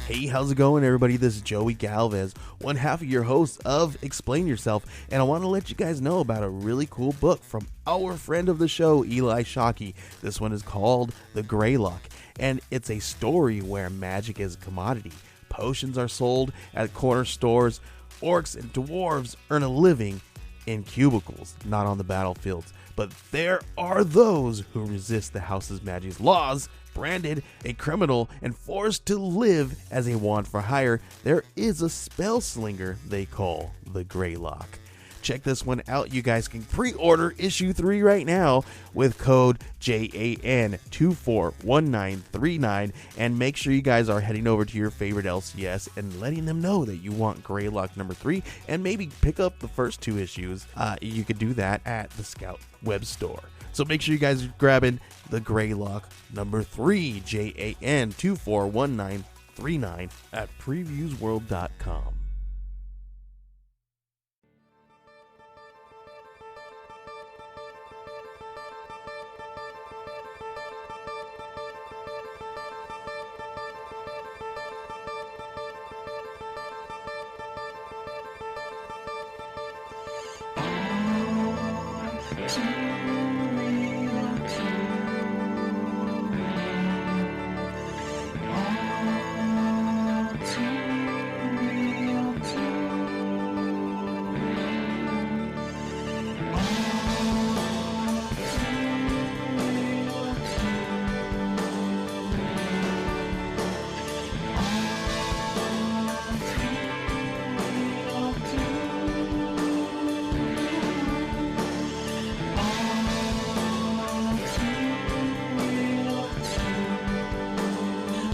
Hey, how's it going, everybody? This is Joey Galvez, one half of your host of Explain Yourself, and I want to let you guys know about a really cool book from our friend of the show, Eli Shockey. This one is called The Greylock, and it's a story where magic is a commodity. Potions are sold at corner stores. Orcs and dwarves earn a living in cubicles, not on the battlefields. But there are those who resist the house's magic's laws. Branded a criminal and forced to live as a wand for hire, there is a spell slinger they call the Greylock. Check this one out. You guys can pre-order issue 3 right now with code JAN241939, and make sure you guys are heading over to your favorite LCS and letting them know that you want Greylock number 3, and maybe pick up the first 2 issues. You could do that at the Scout web store. So make sure you guys are grabbing the Greylock number 3, JAN241939 at previewsworld.com.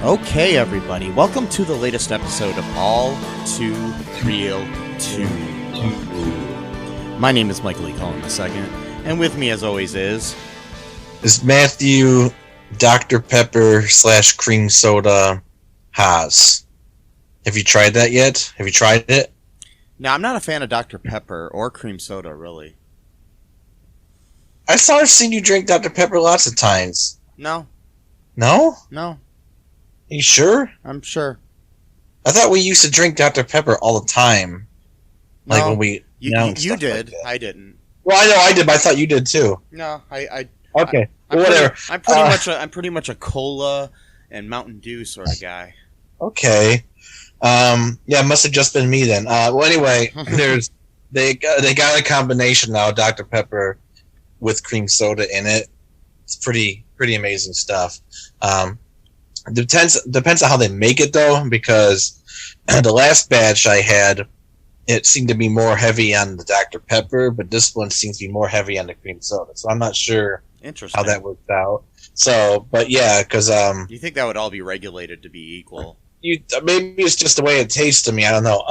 Okay, everybody, welcome to the latest episode of All Too Real 2. My name is Michael E. Cullen II, and with me, as always, is Matthew Dr. Pepper / cream soda Haas. Have you tried that yet? Have you tried it? Now, I'm not a fan of Dr. Pepper or cream soda, really. I've seen you drink Dr. Pepper lots of times. No. No? No. Are you sure? I'm sure. I thought we used to drink Dr. Pepper all the time. Like No, when we... You did. Like I didn't. well, I know I did, but I thought you did too. No, Okay, I'm whatever. I'm pretty much a cola and Mountain Dew sort of guy. Okay. Yeah, it must have just been me then. Well, anyway, they got a combination now, Dr. Pepper with cream soda in it. It's pretty amazing stuff. Depends on how they make it though, because the last batch I had, it seemed to be more heavy on the Dr. Pepper, but this one seems to be more heavy on the cream soda. So I'm not sure Interesting. how that worked out. So, but yeah, because You think that would all be regulated to be equal? maybe it's just the way it tastes to me. I don't know.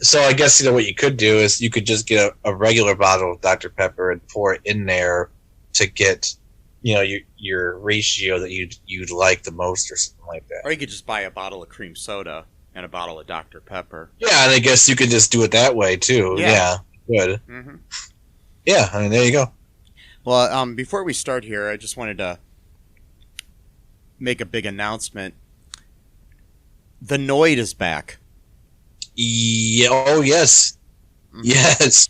So I guess what you could do is you could just get a regular bottle of Dr. Pepper and pour it in there to get your ratio that you'd like the most or something like that. Or you could just buy a bottle of cream soda and a bottle of Dr. Pepper. Yeah, and I guess you could just do it that way too. Yeah, good. Mm-hmm. Yeah, I mean, there you go. Well, before we start here, I just wanted to make a big announcement. The Noid is back. Yeah, oh, yes. Mm-hmm. Yes.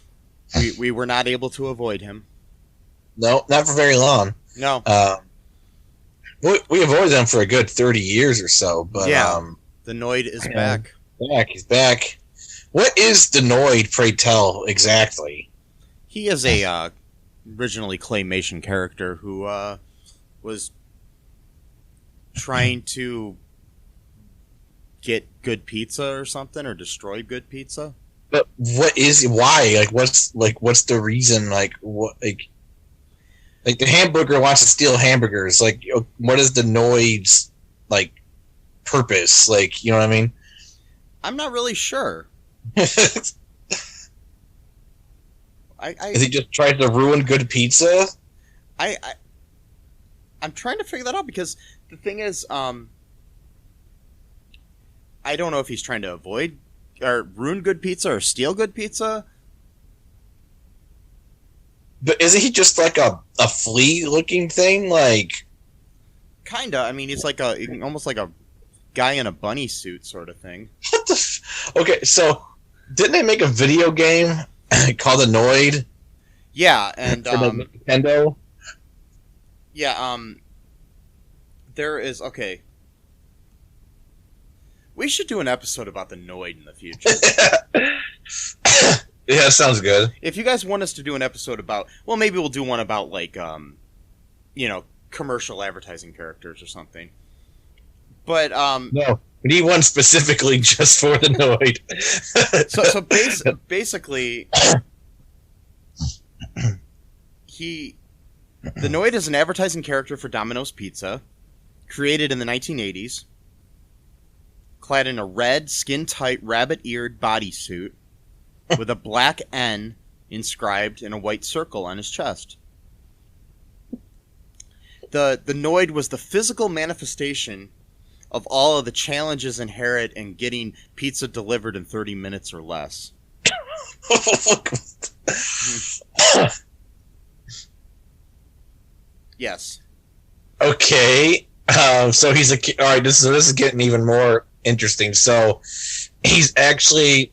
We were not able to avoid him. No, not for very long. No. We avoided them for a good 30 years or so, but yeah, the Noid is back. He's back. What is the Noid, pray tell, exactly? He is a originally claymation character who was trying to get good pizza or something, or destroy good pizza. But why? What's the reason? What the hamburger wants to steal hamburgers. What is the Noid's purpose? You know what I mean? I'm not really sure. Is he just trying to ruin good pizza? I'm trying to figure that out, because the thing is, I don't know if he's trying to avoid or ruin good pizza or steal good pizza. But isn't he just like a flea looking thing? Kinda. I mean, he's like almost like a guy in a bunny suit sort of thing. What the? Okay, so didn't they make a video game called Annoyed? Yeah, and for the Nintendo. Yeah, there is okay. We should do an episode about the Noid in the future. Yeah, sounds good. If you guys want us to do an episode about, well, maybe we'll do one about like, commercial advertising characters or something. But No, we need one specifically just for the Noid. so basically, the Noid is an advertising character for Domino's Pizza, created in the 1980s, clad in a red, skin-tight, rabbit-eared bodysuit with a black N inscribed in a white circle on his chest. The Noid was the physical manifestation of all of the challenges inherent in getting pizza delivered in 30 minutes or less. Yes. Okay. So he's all right. This is getting even more interesting. So he's actually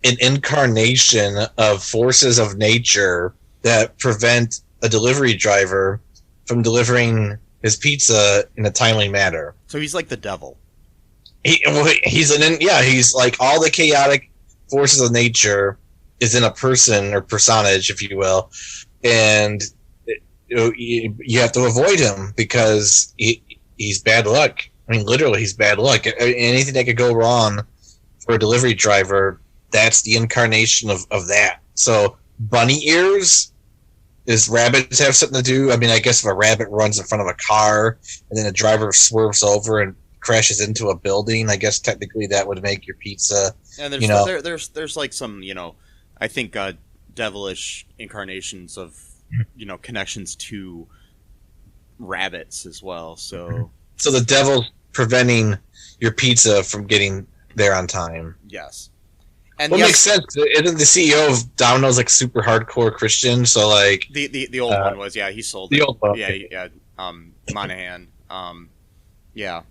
an incarnation of forces of nature that prevent a delivery driver from delivering his pizza in a timely manner. So he's like the devil. He's like all the chaotic forces of nature is in a person or personage, if you will, and you have to avoid him because he's bad luck. I mean, literally, he's bad luck. Anything that could go wrong for a delivery driver, that's the incarnation of that. So, bunny ears, does rabbits have something to do? I mean, I guess if a rabbit runs in front of a car and then a driver swerves over and crashes into a building, I guess technically that would make your pizza. And there's like some, I think devilish incarnations of, connections to rabbits as well. So the devil's preventing your pizza from getting there on time. Yes. And makes sense. Isn't the CEO of Domino's like super hardcore Christian? So like the old one was, yeah, he sold the it. old one. Yeah. Monahan. Yeah.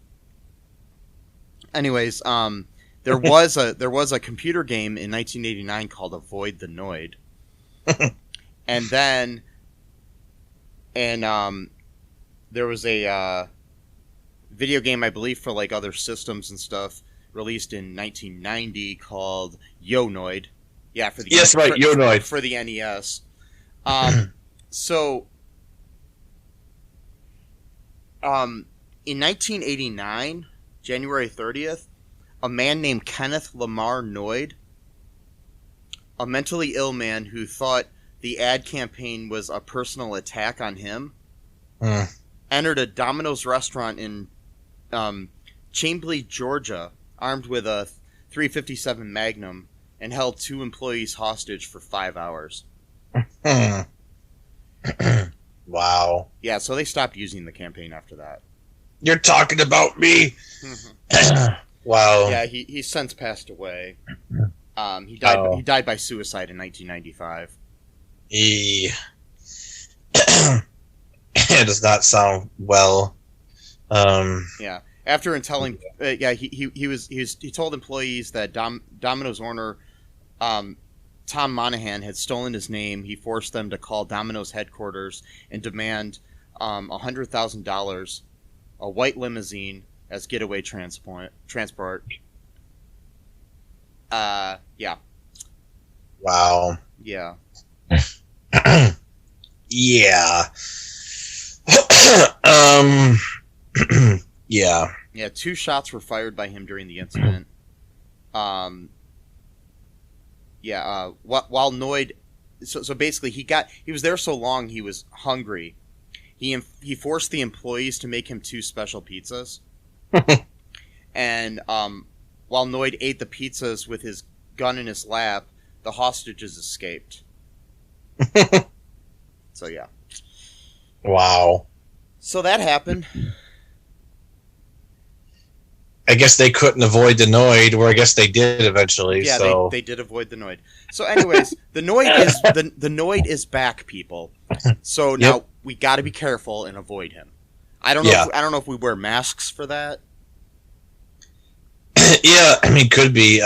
Anyways, there was a computer game in 1989 called Avoid the Noid. And then there was a video game, I believe, for like other systems and stuff, released in 1990 called Yo Noid. Yeah, for the Yo Noid for the NES. So, in 1989, January 30th, a man named Kenneth Lamar Noid, a mentally ill man who thought the ad campaign was a personal attack on him, entered a Domino's restaurant in Chamblee, Georgia, armed with a .357 Magnum, and held 2 employees hostage for 5 hours. Wow. Yeah, so they stopped using the campaign after that. You're talking about me. Wow. Yeah, he's since passed away. He died by suicide in 1995. It does not sound well. Yeah. After telling, he told employees that Domino's owner, Tom Monahan, had stolen his name. He forced them to call Domino's headquarters and demand $100,000, a white limousine as getaway transport. Yeah. Wow. Yeah. Yeah. Yeah. Yeah, 2 shots were fired by him during the incident. While Noid, so basically he was there so long he was hungry. He forced the employees to make him 2 special pizzas. And while Noid ate the pizzas with his gun in his lap, the hostages escaped. So yeah. Wow. So that happened. I guess they couldn't avoid the Noid, or I guess they did eventually. Yeah, so. they did avoid the Noid. So, anyways, the Noid is back, people. So now we got to be careful and avoid him. I don't know. I don't know if we wear masks for that. Yeah, I mean, could be.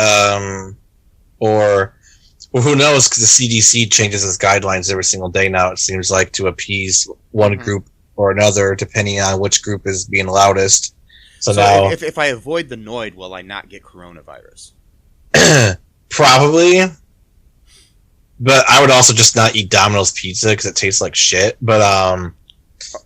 Or well, who knows? Because the CDC changes its guidelines every single day now. It seems like to appease one group or another, depending on which group is being loudest. So now, if I avoid the Noid, will I not get coronavirus? probably. But I would also just not eat Domino's pizza because it tastes like shit. But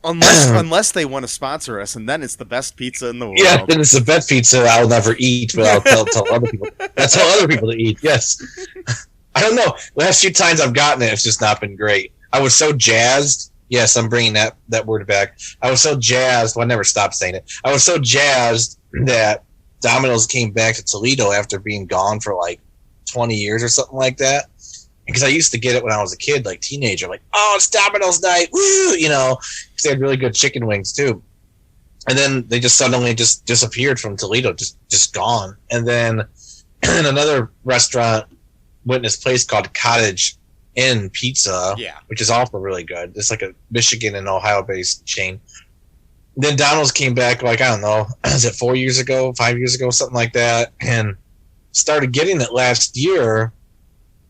unless they want to sponsor us, and then it's the best pizza in the world. Yeah, then it's the best pizza I'll never eat, but I'll tell other people. I'll tell other people to eat. Yes. I don't know. Last few times I've gotten it, it's just not been great. I was so jazzed. Yes, I'm bringing that word back. I was so jazzed. Well, I never stopped saying it. I was so jazzed that Domino's came back to Toledo after being gone for like 20 years or something like that. Because I used to get it when I was a kid, like teenager, like, oh, it's Domino's night, woo, you know, because they had really good chicken wings too. And then they just suddenly just disappeared from Toledo, just gone. And then another restaurant went in this place called Cottage Inn Pizza, which is also really good. It's like a Michigan and Ohio-based chain. Then Domino's came back, like, I don't know, is it 5 years ago, something like that, and started getting it last year.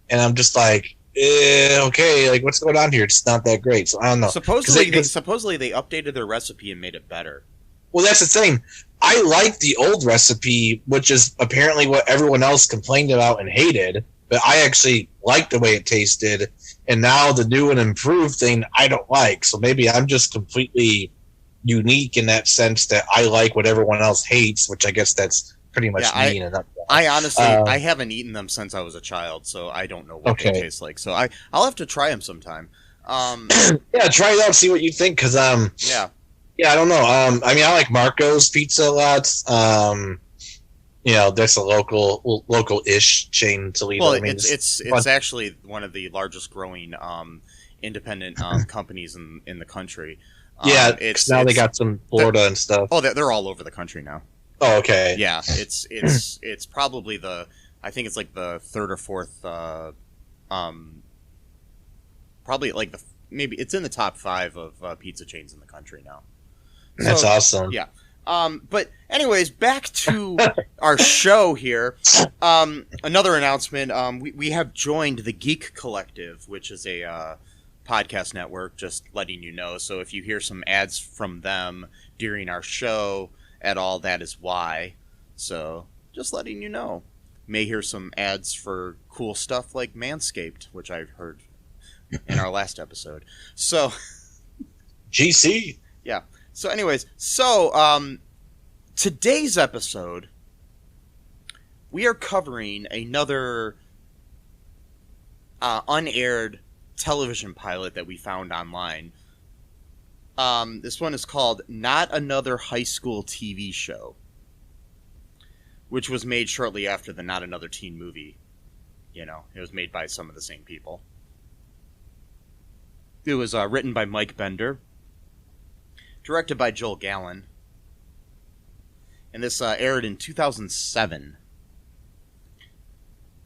And I'm just like, okay, like what's going on here? It's not that great, so I don't know. Supposedly they updated their recipe and made it better. Well, that's the thing. I like the old recipe, which is apparently what everyone else complained about and hated. But I actually like the way it tasted, and now the new and improved thing I don't like. So maybe I'm just completely unique in that sense that I like what everyone else hates, which I guess that's pretty much me in a nutshell. I honestly, I haven't eaten them since I was a child, so I don't know what they taste like. So I'll have to try them sometime. Yeah, try it out, see what you think, because yeah, I don't know. I mean, I like Marco's Pizza a lot. You know, that's a local-ish chain in Toledo. Well, I mean, it's actually one of the largest growing independent companies in the country. Yeah, now they got some Florida and stuff. Oh, they're all over the country now. Oh, okay. Yeah, it's probably I think it's like the third or fourth, probably like maybe it's in the top 5 of pizza chains in the country now. That's awesome. Yeah. But anyways, back to our show here. Another announcement. We have joined the Geek Collective, which is a podcast network, just letting you know. So if you hear some ads from them during our show at all, that is why. So just letting you know. May hear some ads for cool stuff like Manscaped, which I've heard in our last episode. So GC. Yeah. So anyways, today's episode, we are covering another unaired television pilot that we found online. This one is called Not Another High School TV Show, which was made shortly after the Not Another Teen movie. You know, it was made by some of the same people. It was written by Mike Bender, directed by Joel Gallen, and this aired in 2007.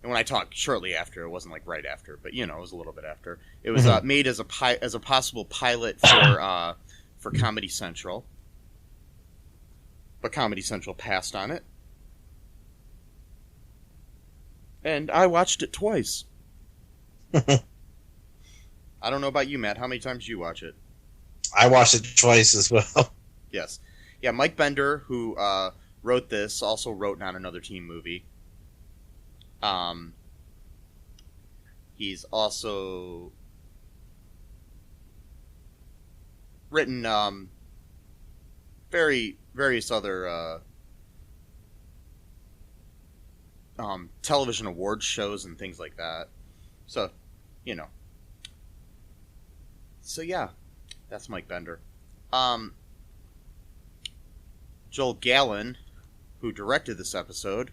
And when I talk shortly after, it wasn't like right after, but you know, it was a little bit after. It was made as a possible pilot for Comedy Central, but Comedy Central passed on it, and I watched it twice. I don't know about you, Matt. How many times did you watch it? I watched it twice as well. Yes, yeah. Mike Bender, who wrote this, also wrote Not Another Teen Movie. He's also written various other television awards shows and things like that. So, you know. So yeah, that's Mike Bender. Joel Gallen, who directed this episode,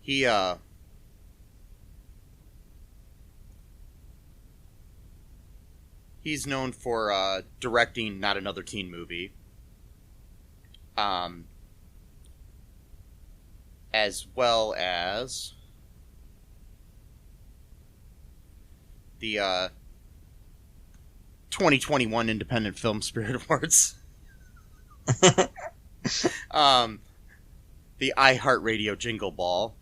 he's known for directing Not Another Teen Movie, as well as the 2021 Independent Film Spirit Awards. The iHeartRadio Jingle Ball.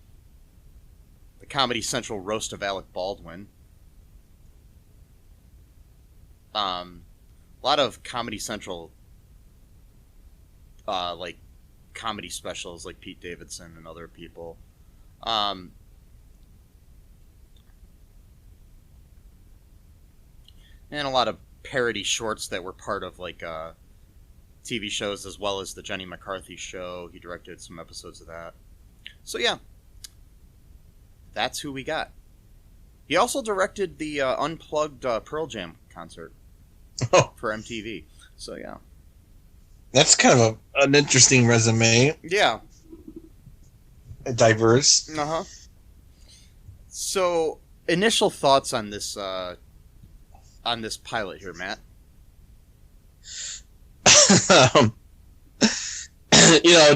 The Comedy Central Roast of Alec Baldwin. A lot of Comedy Central, like, comedy specials, like Pete Davidson and other people. And a lot of parody shorts that were part of, like, TV shows, as well as the Jenny McCarthy show. He directed some episodes of that. So, yeah. That's who we got. He also directed the Unplugged Pearl Jam concert for MTV. So, yeah. That's kind of an interesting resume. Yeah. Diverse. Uh-huh. So, initial thoughts on this pilot here, Matt?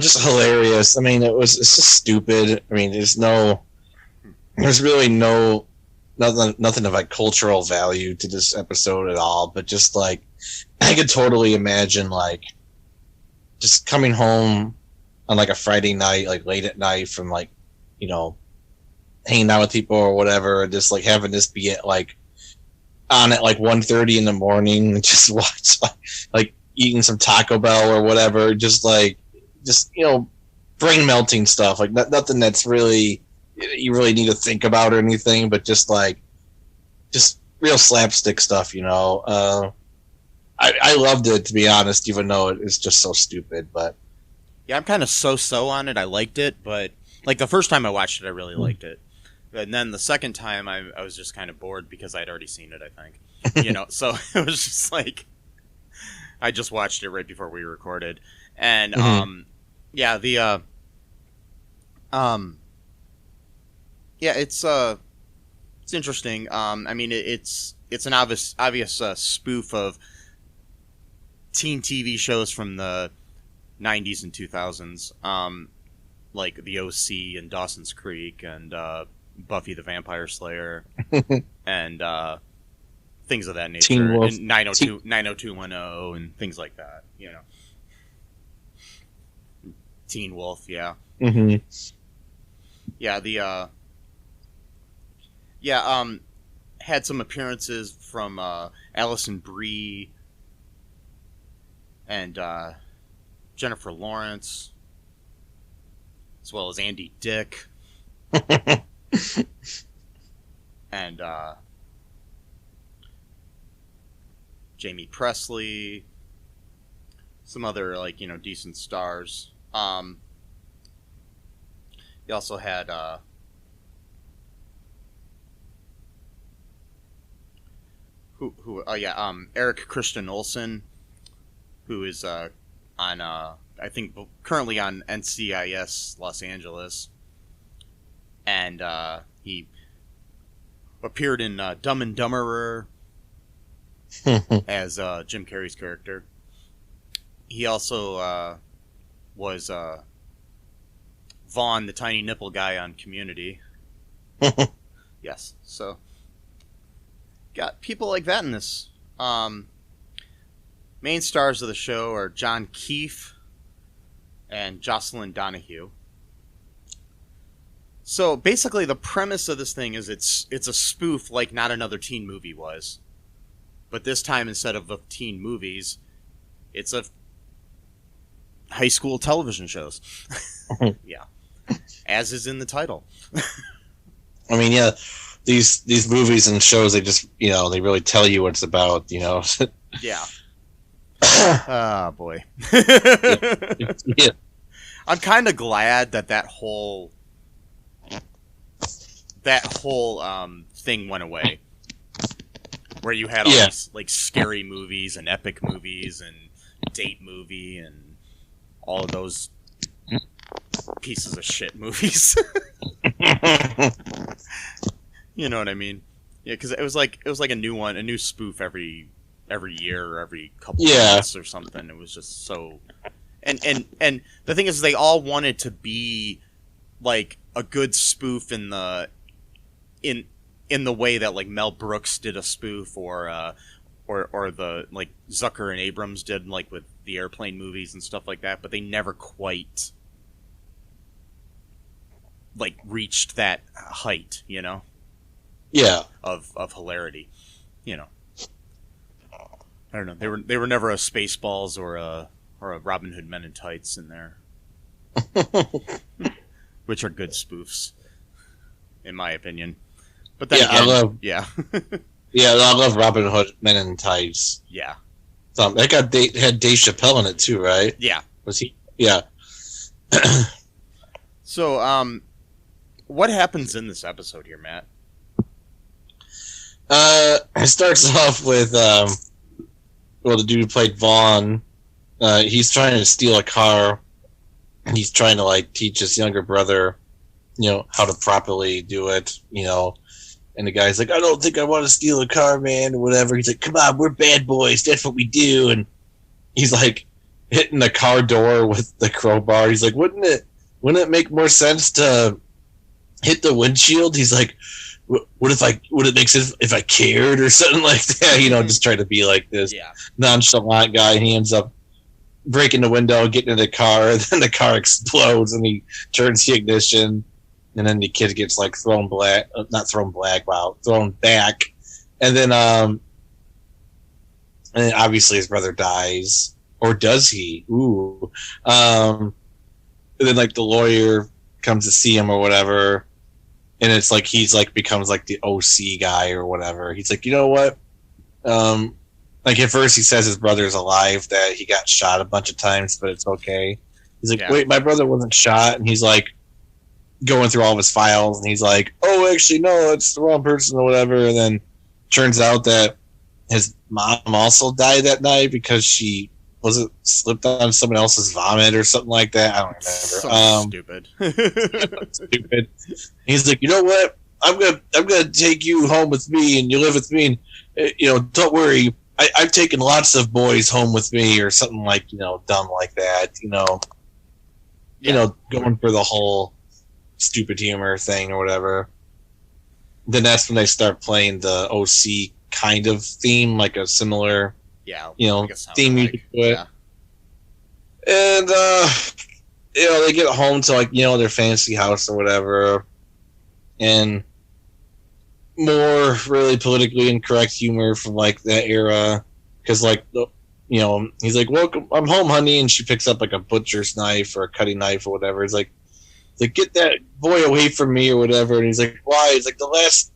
Just hilarious. I mean, it's just stupid. I mean, there's really nothing of like cultural value to this episode at all, but just like, I could totally imagine like just coming home on like a Friday night, like late at night from like, hanging out with people or whatever, and just like having this be at like on at like 1:30 in the morning and just watch like eating some Taco Bell or whatever, just brain melting stuff, like nothing that's really you really need to think about or anything, but just real slapstick stuff, I loved it, to be honest, even though it's just so stupid. But yeah, I'm kind of so on it. I liked it, but like the first time I watched it, I really liked it. And then the second time, I was just kind of bored because I'd already seen it, I think. So it was just like, I just watched it right before we recorded. And, it's interesting. I mean, it's an obvious spoof of teen TV shows from the 90s and 2000s, like The O.C. and Dawson's Creek and Buffy the Vampire Slayer and things of that nature. Teen Wolf. And 90210 and things like that, Teen Wolf, yeah. Mm-hmm. Yeah, had some appearances from Alison Brie and Jennifer Lawrence, as well as Andy Dick. And Jamie Presley, some other decent stars. You also had Eric Christian Olsen, who is on I think currently on NCIS Los Angeles, and he appeared in Dumb and Dumberer as Jim Carrey's character. He also was Vaughn, the tiny nipple guy on Community. Yes, so got people like that in this. Main stars of the show are John Keefe and Jocelyn Donahue. So basically, the premise of this thing is it's a spoof like Not Another Teen Movie was, but this time instead of teen movies, it's a high school television shows. Yeah, as is in the title. I mean, yeah, these movies and shows, they just they really tell you what it's about. Yeah. Oh boy. Yeah. I'm kind of glad that whole thing went away, where you had all these scary movies and epic movies and date movie and all of those pieces of shit movies. You know what I mean? Yeah, because it was like a new one, a new spoof every year or every couple of months or something. It was just so, and the thing is, they all wanted to be like a good spoof in the way that like Mel Brooks did a spoof, or or the like Zucker and Abrams did, like with the airplane movies and stuff like that, but they never quite like reached that height, you know, Yeah. of hilarity, you know. I don't know. They were never a Spaceballs or a Robin Hood Men in Tights in there, which are good spoofs, in my opinion. But then Yeah, I love Robin Hood Men in Tights. yeah, That had Dave Chappelle in it too, right? yeah. Was he? Yeah. So, what happens in this episode here, Matt? It starts off with the dude who played Vaughn. He's trying to steal a car. He's trying to like teach his younger brother, how to properly do it, And the guy's like, I don't think I want to steal a car, man, or whatever. He's like, come on, we're bad boys. That's what we do. And he's like hitting the car door with the crowbar. He's like, wouldn't it make more sense to hit the windshield? He's like, would it make sense if I cared or something like that? Just try to be like this nonchalant guy. And he ends up breaking the window, getting in the car. Then the car explodes and he turns the ignition. And then the kid gets like thrown back. And then obviously his brother dies. Or does he? Ooh. And then like the lawyer comes to see him or whatever. And it's like he's like becomes like the OC guy or whatever. He's like, you know what? Like at first he says his brother's alive, that he got shot a bunch of times, but it's okay. He's like, wait, my brother wasn't shot. And he's like going through all of his files, and he's like, oh, actually, no, it's the wrong person or whatever. And then turns out that his mom also died that night because she slipped on someone else's vomit or something like that. I don't remember. Stupid. Stupid. He's like, you know what? I'm gonna take you home with me, and you live with me, and don't worry. I've taken lots of boys home with me, or something like dumb like that. Going for the whole stupid humor thing or whatever. Then that's when they start playing the OC kind of theme, like a similar. Theme music to it. Yeah. And, they get home to, like, their fancy house or whatever. And more really politically incorrect humor from, like, that era. Because, like, he's like, welcome, I'm home, honey. And she picks up, like, a butcher's knife or a cutting knife or whatever. It's like, get that boy away from me or whatever. And he's like, why? He's like, the last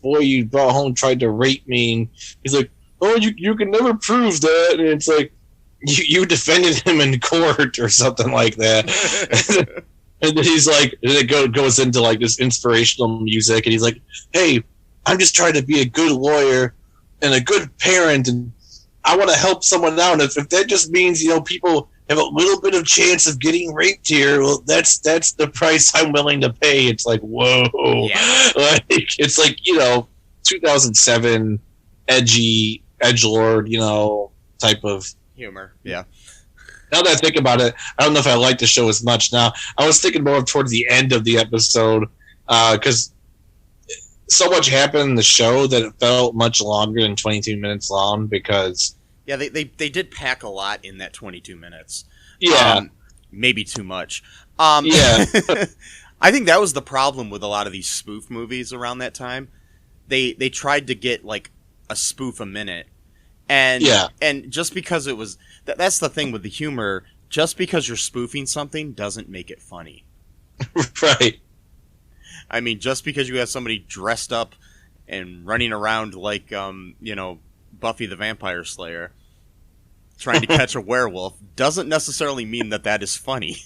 boy you brought home tried to rape me. And he's like, oh, you can never prove that. And it's like, you defended him in court or something like that. And then he's like, and it goes into like this inspirational music, and he's like, hey, I'm just trying to be a good lawyer and a good parent, and I want to help someone out. And if that just means, people have a little bit of chance of getting raped here, well, that's the price I'm willing to pay. It's like, whoa. Yeah. Like, it's like, 2007 edgelord, type of humor. Yeah. Now that I think about it, I don't know if I like the show as much now. I was thinking more towards the end of the episode, because so much happened in the show that it felt much longer than 22 minutes long, because... Yeah, they did pack a lot in that 22 minutes. Yeah. Maybe too much. Yeah. I think that was the problem with a lot of these spoof movies around that time. They tried to get, like, a spoof a minute. And just because it was... That's the thing with the humor. Just because you're spoofing something doesn't make it funny. Right. I mean, just because you have somebody dressed up and running around like, Buffy the Vampire Slayer trying to catch a werewolf doesn't necessarily mean that is funny.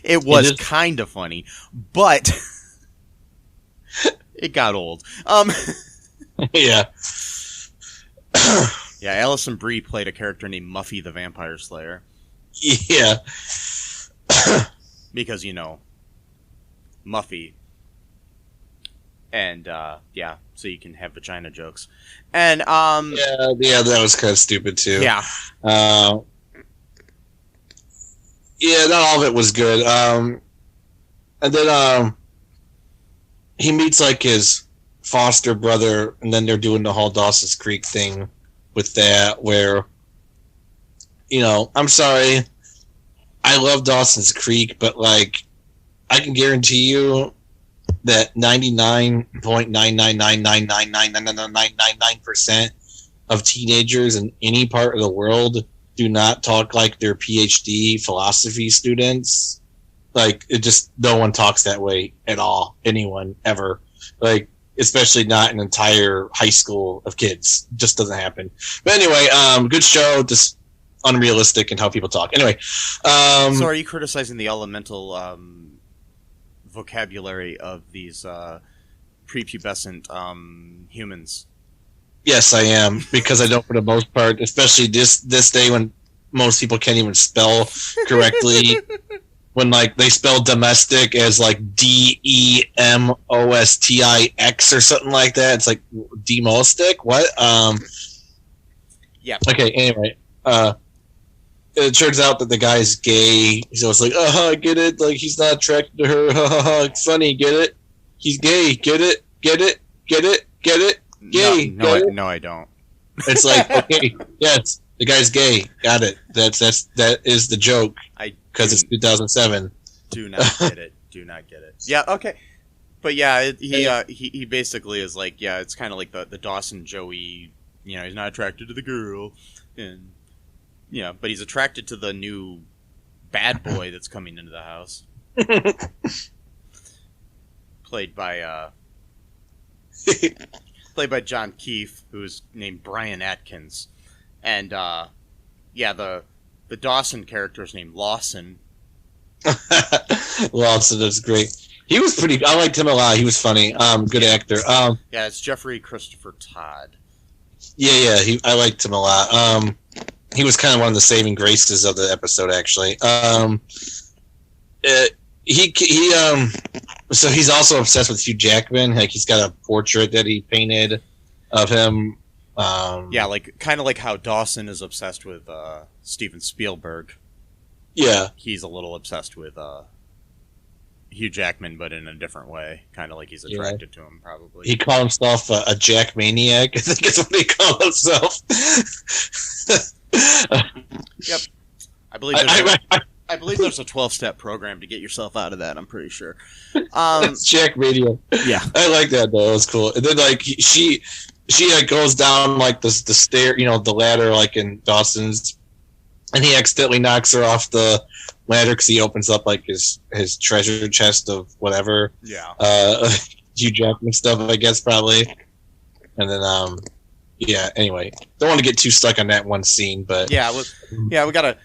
It was kind of funny, but it got old. Yeah. Yeah, Alison Brie played a character named Muffy the Vampire Slayer. Yeah. Because, Muffy. And, so you can have vagina jokes. And, Yeah, that was kind of stupid, too. Yeah. Yeah, not all of it was good. And then, he meets, like, his foster brother, and then they're doing the whole Dawson's Creek thing with that, where, I'm sorry, I love Dawson's Creek, but like, I can guarantee you that 99.999999999% of teenagers in any part of the world do not talk like they're PhD philosophy students. Like, it just, no one talks that way at all. Anyone, ever. Like, especially not an entire high school of kids. Just doesn't happen. But anyway, good show, just unrealistic in how people talk. Anyway. So are you criticizing the elemental vocabulary of these prepubescent humans? Yes, I am, because I don't, for the most part, especially this day when most people can't even spell correctly. When like they spell domestic as like DEMOSTIX or something like that, it's like demostic. What? Yeah. Okay. Anyway, it turns out that the guy's gay. So it's like, I get it. Like, he's not attracted to her. It's funny. Get it? He's gay. Get it? Get it? Get it? Get it? Gay. No, I don't. It's like, okay, yes, the guy's gay. Got it. That is the joke. Because it's 2007. Do not get it. Do not get it. Yeah. Okay. But yeah, he basically is like, yeah, it's kind of like the Dawson Joey. He's not attracted to the girl, and but he's attracted to the new bad boy that's coming into the house, played by John Keefe, who's named Brian Atkins, and the Dawson character is named Lawson. Lawson is great. He was pretty. I liked him a lot. He was funny. Good actor. Yeah, it's Jeffrey Christopher Todd. Yeah. I liked him a lot. He was kind of one of the saving graces of the episode, actually. So he's also obsessed with Hugh Jackman. Like, he's got a portrait that he painted of him. Yeah, like kind of like how Dawson is obsessed with Steven Spielberg. Yeah, he's a little obsessed with Hugh Jackman, but in a different way. Kind of like he's attracted to him, probably. He called himself a Jack Maniac. I think it's what he called himself. Yep, I believe there's a 12-step program to get yourself out of that. I'm pretty sure. That's Jack Maniac. Yeah, I like that though. It was cool. And then like she like goes down like the stair, the ladder, like in Dawson's, and he accidentally knocks her off the ladder because he opens up like his treasure chest of whatever. Yeah. Hugh Jackman stuff, I guess, probably. And then yeah. Anyway, don't want to get too stuck on that one scene, but yeah, we gotta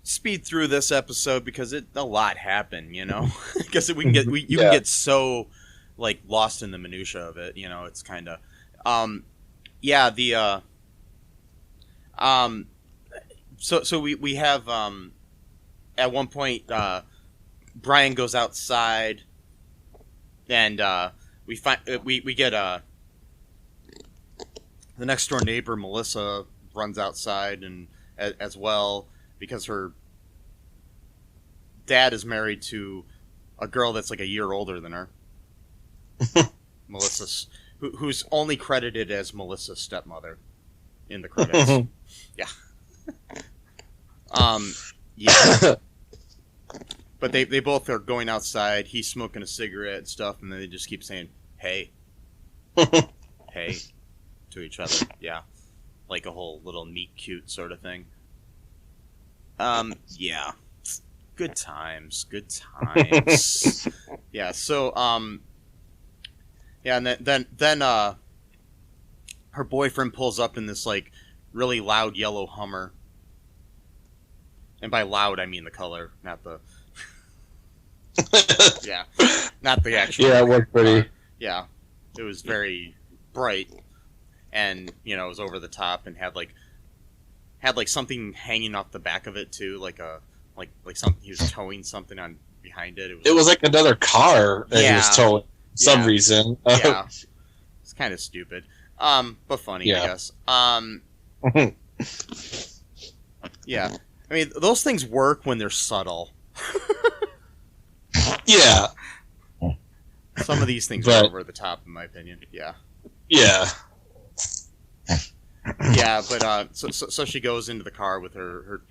speed through this episode because a lot happened. Because you can get so like lost in the minutia of it. It's kind of. So we have at one point Brian goes outside and we get the next door neighbor Melissa runs outside and as well because her dad is married to a girl that's like a year older than her. Melissa's who's only credited as Melissa's stepmother in the credits. Yeah. Yeah. But they both are going outside. He's smoking a cigarette and stuff, and then they just keep saying, "Hey, hey," to each other. Yeah, like a whole little meet cute sort of thing. Yeah, good times. Yeah. So yeah, and then her boyfriend pulls up in this like really loud yellow Hummer. And by loud, I mean the color, not the... yeah, not the actual... Yeah, it was pretty. Yeah, it was very bright, and, it was over the top, and had something hanging off the back of it, too, like something, he was towing something on behind it. It was like another car that he was towing, for some reason. Yeah, it's kind of stupid, but funny, I guess. Yeah. I mean, those things work when they're subtle. Yeah. Some of these things But- are over the top, in my opinion. Yeah. Yeah. Yeah, but so she goes into the car with her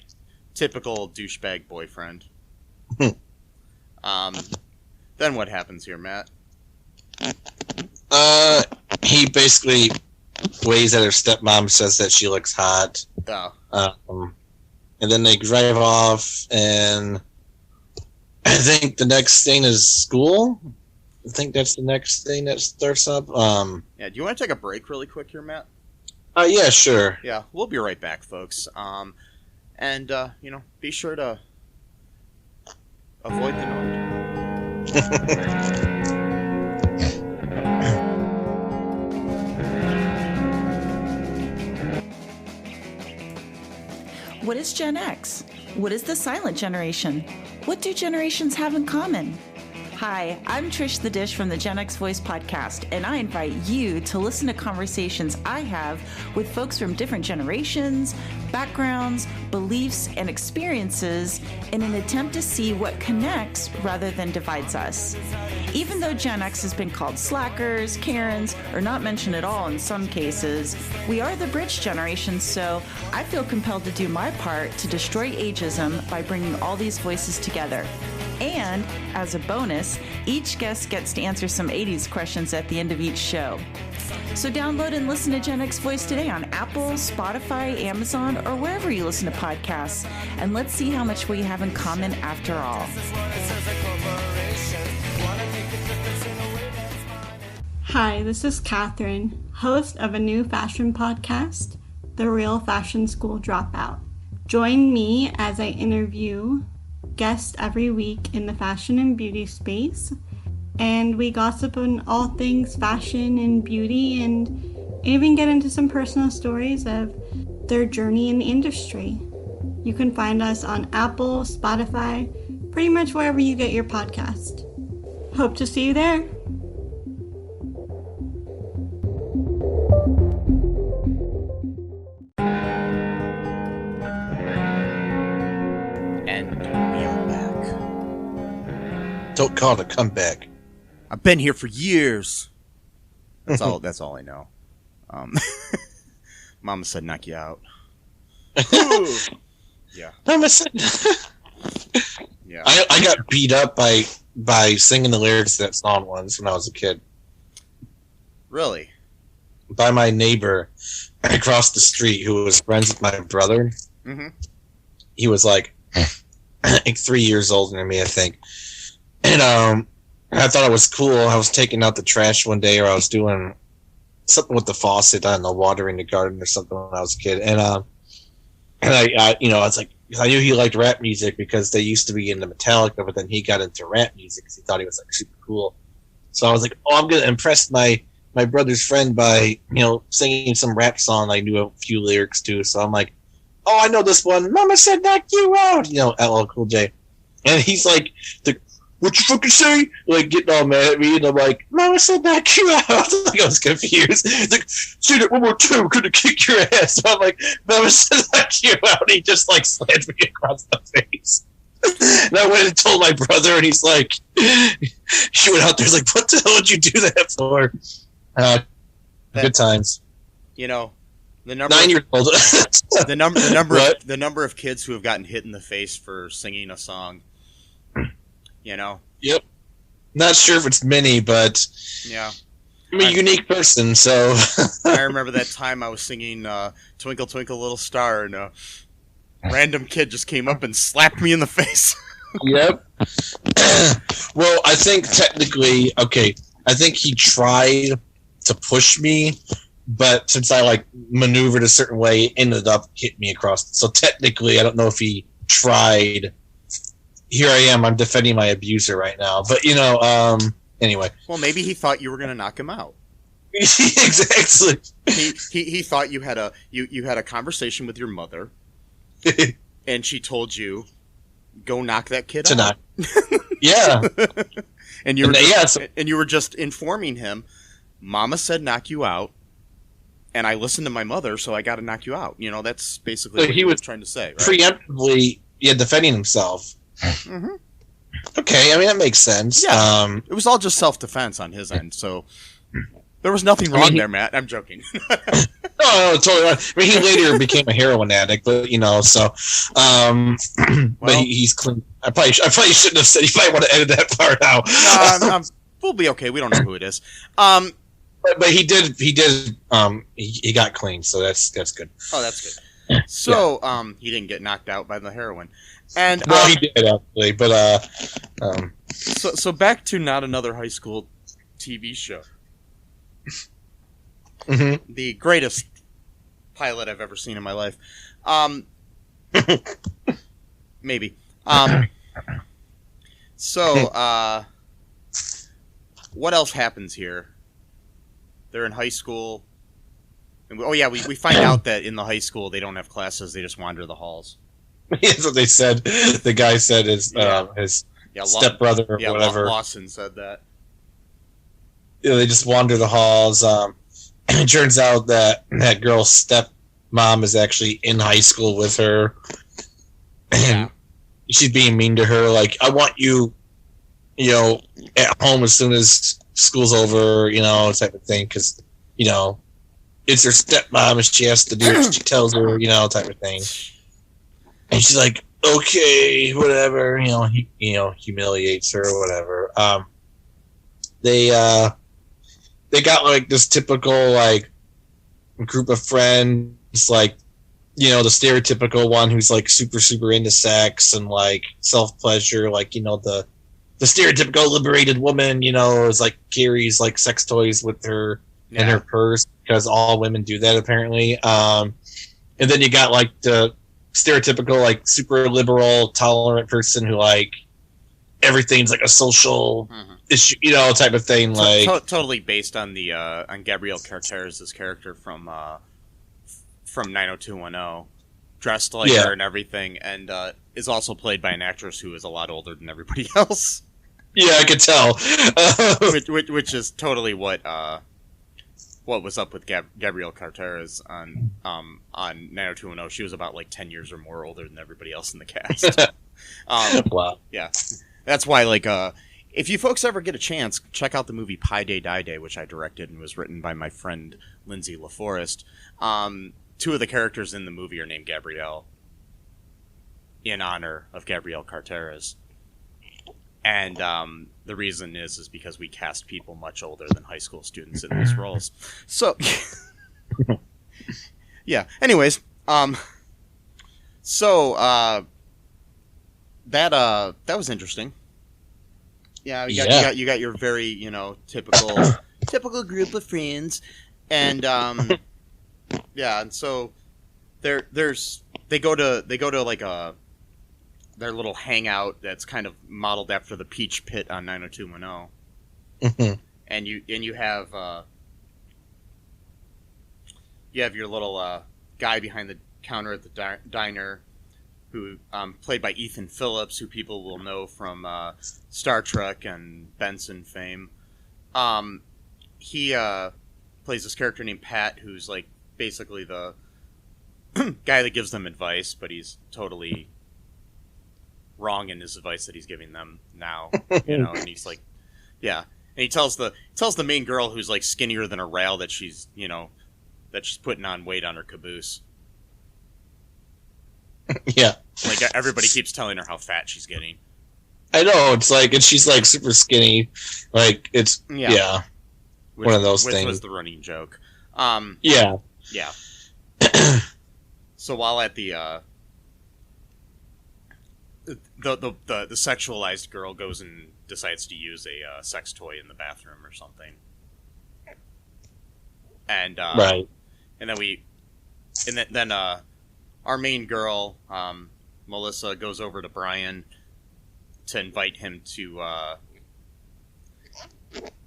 typical douchebag boyfriend. Then what happens here, Matt? He basically waves at her stepmom, says that she looks hot. Oh. And then they drive off, and I think the next thing is school. I think that's the next thing that starts up. Yeah, do you want to take a break really quick here, Matt? Yeah, sure. Yeah, we'll be right back, folks. And be sure to avoid the noise. What is Gen X? What is the silent generation? What do generations have in common? Hi, I'm Trish the Dish from the Gen X Voice podcast, and I invite you to listen to conversations I have with folks from different generations, backgrounds, beliefs, and experiences in an attempt to see what connects rather than divides us. Even though Gen X has been called slackers, Karens, or not mentioned at all in some cases, we are the bridge generation, so I feel compelled to do my part to destroy ageism by bringing all these voices together. And, as a bonus, each guest gets to answer some 80s questions at the end of each show. So download and listen to Gen X Voice today on Apple, Spotify, Amazon, or wherever you listen to podcasts. And let's see how much we have in common after all. Hi, this is Catherine, host of a new fashion podcast, The Real Fashion School Dropout. Join me as I interview guests every week in the fashion and beauty space, and we gossip on all things fashion and beauty, and even get into some personal stories of their journey in the industry. You can find us on Apple, Spotify, pretty much wherever you get your podcast. Hope to see you there. And we are back. Don't call it a comeback. I've been here for years. That's all. That's all I know. Mama said, "Knock you out." Yeah, Mama said. yeah. I got beat up by singing the lyrics to that song once when I was a kid. Really? By my neighbor across the street who was friends with my brother. Mm-hmm. He was like 3 years older than me, I think. And I thought it was cool. I was taking out the trash one day, or I was doing something with the faucet, I don't know, watering the garden or something when I was a kid. And I was like, I knew he liked rap music because they used to be into Metallica, but then he got into rap music because he thought he was like super cool. So I was like, oh, I'm gonna impress my brother's friend by singing some rap song I knew a few lyrics to. So I'm like, oh, I know this one. Mama said knock you out. LL Cool J. And he's like, what you fucking say? Like, getting all mad at me. And I'm like, Mama said knock you out. Like, I was confused. He's like, say that one more time. I'm going to kick your ass. So I'm like, Mama said knock you out. And he just, like, slammed me across the face. And I went and told my brother, and he's like, he went out there, he's like, what the hell would you do that for? Good times. The number 9 years old. the number of kids who have gotten hit in the face for singing a song. Yep. Not sure if it's many, but Yeah. I'm a unique person, so. I remember that time I was singing Twinkle Twinkle Little Star, and a random kid just came up and slapped me in the face. Yep. Well, I think technically, I think he tried to push me, but since I maneuvered a certain way, it ended up hitting me across. So technically, I don't know if he tried. Here I am. I'm defending my abuser right now, but anyway. Well, maybe he thought you were going to knock him out. Exactly. He thought you had a conversation with your mother, and she told you, go knock that kid out. Yeah. and you were just informing him, Mama said knock you out, and I listened to my mother, so I got to knock you out. That's basically what he was trying to say, right? Preemptively, defending himself. Mm-hmm. Okay, I mean that makes sense. Yeah. It was all just self-defense on his end, so there was nothing wrong there, Matt. I'm joking. No, totally right. I mean, he later became a heroin addict, but so. But he's clean. I probably shouldn't have said. You might want to edit that part out. We'll be okay. We don't know who it is. But he did. He got clean, so that's good. Oh, that's good. So he didn't get knocked out by the heroin, and he did actually. But so back to Not Another High School TV show. Mm-hmm. The greatest pilot I've ever seen in my life. Maybe. So, what else happens here? They're in high school. And we find out that in the high school they don't have classes, they just wander the halls. That's what they said. The guy said his stepbrother or whatever. Lawson said that. Yeah, they just wander the halls. It turns out that girl's stepmom is actually in high school with her. And she's being mean to her, like, I want you, at home as soon as school's over, type of thing, because, it's her stepmom and she has to do what she tells her, type of thing. And she's like, okay, whatever, humiliates her or whatever. They got like this typical like group of friends, like the stereotypical one who's like super super into sex and like self pleasure, like the stereotypical liberated woman, is like carries like sex toys with her in her purse because all women do that apparently. And then you got like the stereotypical like super liberal tolerant person who like everything's like a social issue, type of thing. Like totally based on the on Gabrielle Carteres' character from 90210, dressed like her and everything, and is also played by an actress who is a lot older than everybody else. Yeah, I could tell. which is totally what was up with Gabrielle Carteres on 90210. She was about like 10 years or more older than everybody else in the cast. Wow. Yeah. That's why, like, if you folks ever get a chance, check out the movie Pi Day Die Day, which I directed and was written by my friend Lindsay LaForest. Two of the characters in the movie are named Gabrielle, in honor of Gabrielle Carteres. And the reason is because we cast people much older than high school students in these roles. So, yeah. Anyways, that was interesting. Yeah, you got your very typical group of friends, and and so they go to like their little hangout that's kind of modeled after the Peach Pit on 90210, and you have your little guy behind the counter at the diner, who played by Ethan Phillips, who people will know from Star Trek and Benson fame. He plays this character named Pat, who's like basically the guy that gives them advice, but he's totally wrong in his advice that he's giving them now. And he's like, and he tells the main girl, who's like skinnier than a rail, that she's putting on weight on her caboose. Yeah. Like, everybody keeps telling her how fat she's getting. I know, it's like, and she's like super skinny. Like, it's, one of those things. Which was the running joke. Yeah. So while at the sexualized girl goes and decides to use a sex toy in the bathroom or something. And, right. And then our main girl, Melissa, goes over to Brian to invite him to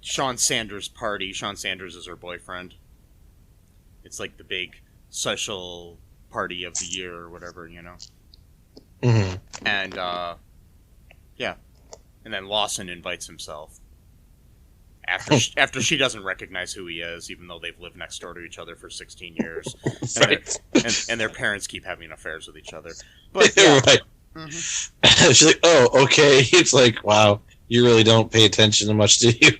Sean Sanders' party. Sean Sanders is her boyfriend. It's like the big social party of the year or whatever, Mm-hmm. And, and then Lawson invites himself. After she doesn't recognize who he is, even though they've lived next door to each other for 16 years, and their parents keep having affairs with each other. But right. Mhm. She's like, oh, okay. It's like, wow, you really don't pay attention to much, do you?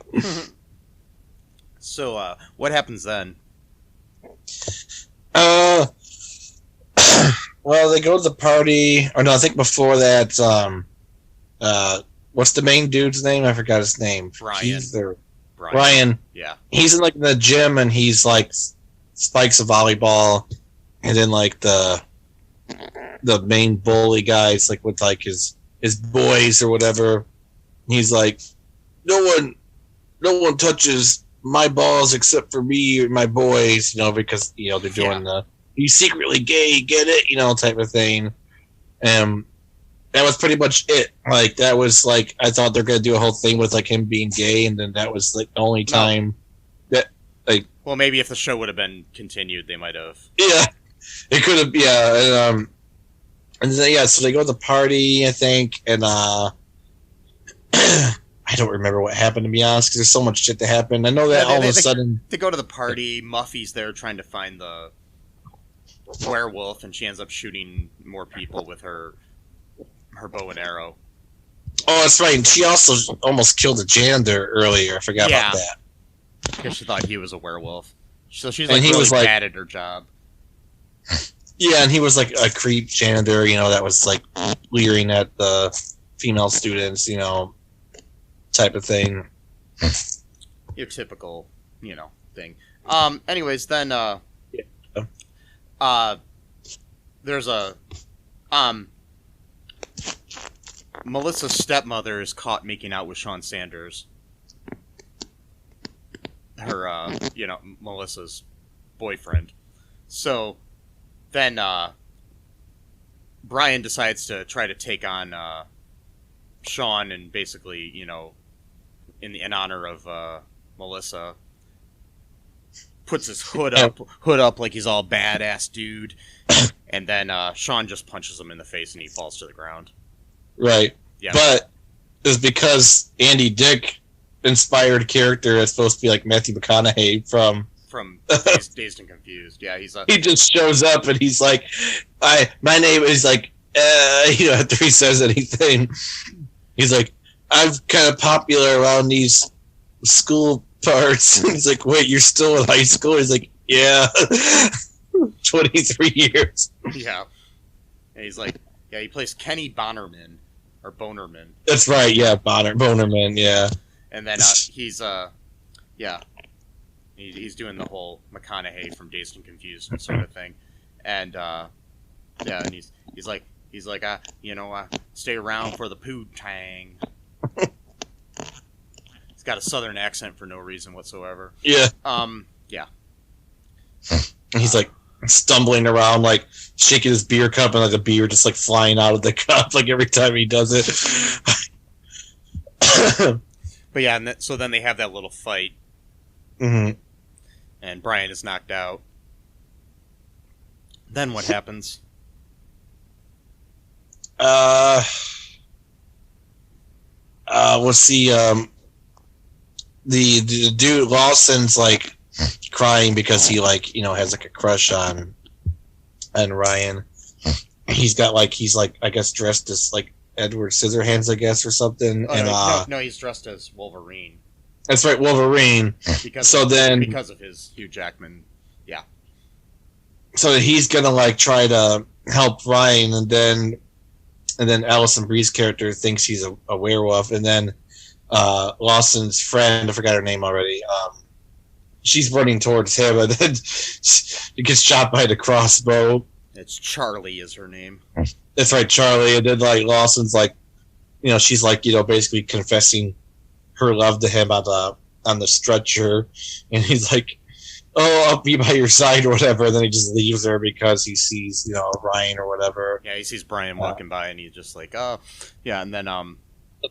So, what happens then? Uh, well, they go to the party, or no, I think before that, what's the main dude's name? I forgot his name. Brian. He's the Brian. Ryan. Yeah. He's in like the gym, and he's like spikes a volleyball, and then like the main bully guys like with like his boys or whatever. He's like, no one touches my balls except for me or my boys, because they're doing the he's secretly gay, get it, type of thing. That was pretty much it. Like that was like I thought they're gonna do a whole thing with like him being gay, and then that was like the only time that like. Well, maybe if the show would have been continued, they might have. Yeah, it could have. Yeah, and then so they go to the party, I think, and I don't remember what happened, to be honest, because there's so much shit that happened. I know that all of a sudden they go to the party. Muffy's there trying to find the werewolf, and she ends up shooting more people with her bow and arrow. Oh, that's right. And she also almost killed a janitor earlier. I forgot about that. Because she thought he was a werewolf. So she's And like he really was like- bad at her job. Yeah, and he was like a creep janitor, that was like leering at the female students, type of thing. Your typical, thing. Anyways, then, there's a, Melissa's stepmother is caught making out with Sean Sanders. Her, Melissa's boyfriend. So, then, Brian decides to try to take on, Sean and basically, in honor of, Melissa, puts his hood up like he's all badass dude, and then, Sean just punches him in the face and he falls to the ground. Right. Yeah. But it's because Andy Dick inspired character that's supposed to be like Matthew McConaughey from Dazed and Confused. Yeah, he just shows up and he's like, my name is like, after he says anything, he's like, I'm kind of popular around these school parts. He's like, wait, you're still in high school? He's like, yeah, 23 years. Yeah. And he's like, he plays Kenny Bonerman. That's right, yeah, Bonerman, yeah. And then he's doing the whole McConaughey from Dazed and Confused sort of thing. And and he's like stay around for the poo tang. He's got a southern accent for no reason whatsoever. Yeah. Yeah. And he's like stumbling around, like shaking his beer cup, and like the beer just like flying out of the cup, like every time he does it. But yeah, and so then they have that little fight, Mm-hmm. and Brian is knocked out. Then what happens? We'll see. The dude Lawson's like crying because he has like a crush on Ryan. He's like I guess dressed as like Edward Scissorhands, I guess, or something. No, he's dressed as Wolverine. That's right, Wolverine. Because of his Hugh Jackman. Yeah. So he's gonna like try to help Ryan, and then Alison Brie's character thinks he's a werewolf, and then Lawson's friend, I forgot her name already. She's running towards him, and then she gets shot by the crossbow. It's Charlie is her name. That's right, Charlie. And then like Lawson's like, she's like, basically confessing her love to him on the stretcher, and he's like, "Oh, I'll be by your side" or whatever. And then he just leaves her because he sees, Ryan or whatever. Yeah, he sees Brian walking by, and he's just like, "Oh, yeah." And then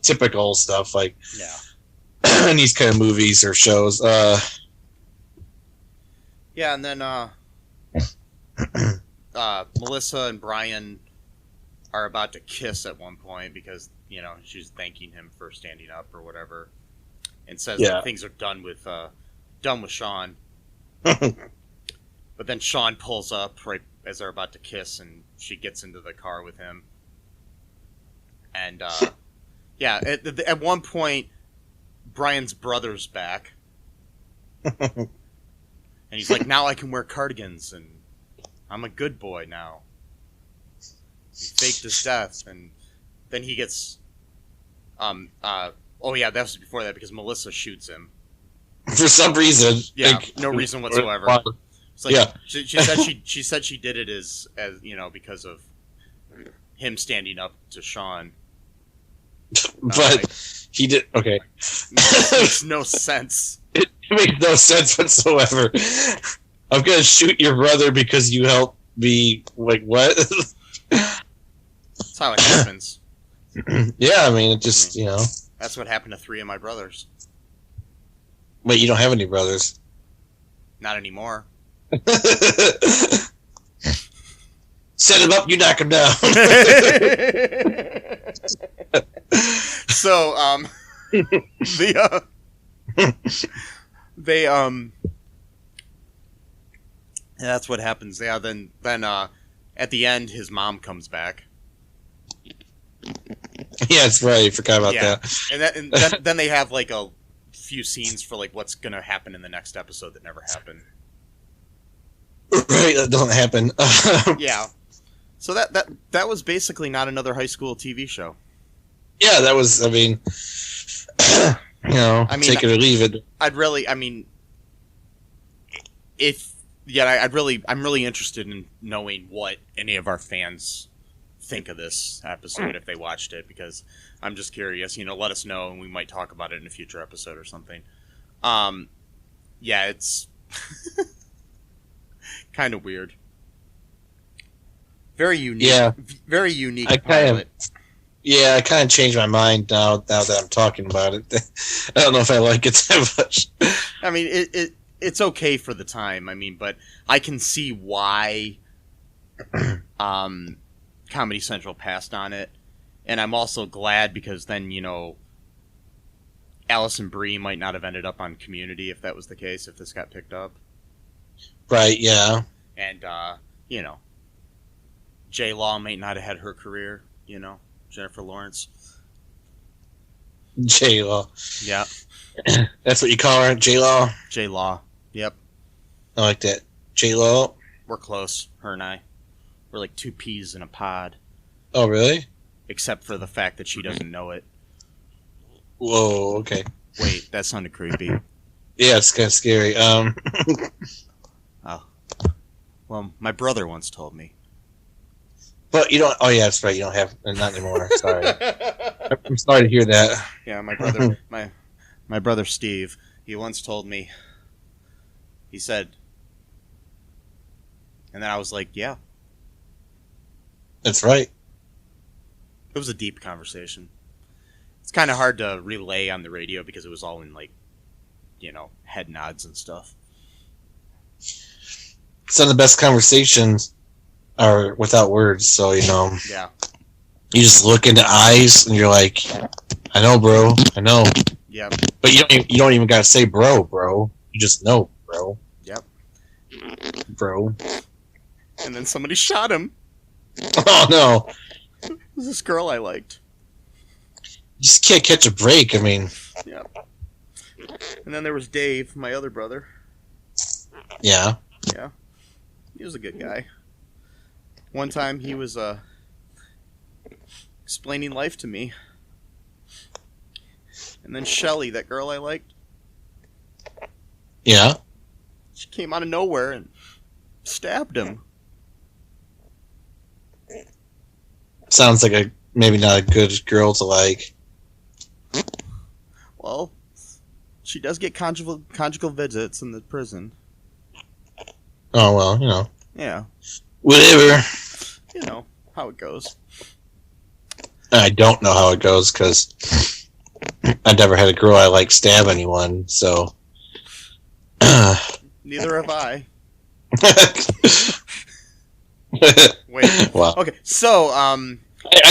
typical stuff, like yeah, in these kind of movies or shows. Yeah, and then Melissa and Brian are about to kiss at one point because she's thanking him for standing up or whatever, and says that things are done with Sean. But then Sean pulls up right as they're about to kiss, and she gets into the car with him. And at one point, Brian's brother's back, and he's like, "Now I can wear cardigans, and I'm a good boy now." He faked his death, and then he gets, that was before that because Melissa shoots him for some reason. Yeah, like, no reason whatsoever. It's like, yeah, she said she did it as because of him standing up to Sean. But he did. Okay, makes no sense. It makes no sense whatsoever. I'm gonna shoot your brother because you helped me. Like what? That's how it happens. Yeah, I mean, it just That's what happened to 3 of my brothers. Wait, you don't have any brothers? Not anymore. Set him up, you knock him down. So, that's what happens. Yeah, then at the end, his mom comes back. Yeah, that's right. I forgot about that. And then they have like a few scenes for like what's gonna happen in the next episode that never happened. Right, that doesn't happen. Yeah. So that was basically not another high school TV show. Yeah, that was. I mean, take it or leave it. I'm really interested in knowing what any of our fans think of this episode if they watched it, because I'm just curious. Let us know, and we might talk about it in a future episode or something. Yeah, it's kind of weird. Very unique. Yeah. Very unique pilot. I kind of changed my mind now that I'm talking about it. I don't know if I like it that much. I mean, it's okay for the time. I mean, but I can see why Comedy Central passed on it. And I'm also glad because then, Allison Brie might not have ended up on Community if that was the case, if this got picked up. Right, yeah. And, J-Law might not have had her career, Jennifer Lawrence. J-Law. Yeah. That's what you call her, J-Law? J-Law, yep. I like that. J-Law? We're close, her and I. We're like 2 peas in a pod. Oh, really? Except for the fact that she doesn't know it. Whoa, okay. Wait, that sounded creepy. Yeah, it's kind of scary. Oh. Well, my brother once told me. But you don't. Oh yeah, that's right. You don't have not anymore. Sorry. I'm sorry to hear that. Yeah, my brother, my brother Steve. He once told me. He said, and then I was like, "Yeah, that's right." It was a deep conversation. It's kind of hard to relay on the radio because it was all in head nods and stuff. Some of the best conversations are without words, so Yeah. You just look into eyes and you're like, I know, bro, I know. Yeah. But you don't even gotta say bro. You just know, bro. Yep. Bro. And then somebody shot him. Oh no. It was this girl I liked. You just can't catch a break, I mean. Yeah. And then there was Dave, my other brother. Yeah. Yeah. He was a good guy. One time he was explaining life to me. And then Shelly, that girl I liked. Yeah. She came out of nowhere and stabbed him. Sounds like maybe not a good girl to like. Well, she does get conjugal visits in the prison. Oh, well, Yeah. Whatever. You know how it goes. I don't know how it goes because I never had a girl I like stab anyone, so. Neither have I. Wait. Wow. Okay, so, I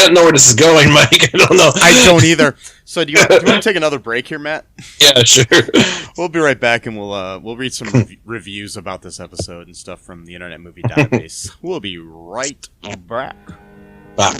don't know where this is going, Mike. I don't know. I don't either. So do you want to take another break here, Matt? Yeah, sure. We'll be right back, and we'll read some reviews about this episode and stuff from the Internet Movie Database. We'll be right back. Back.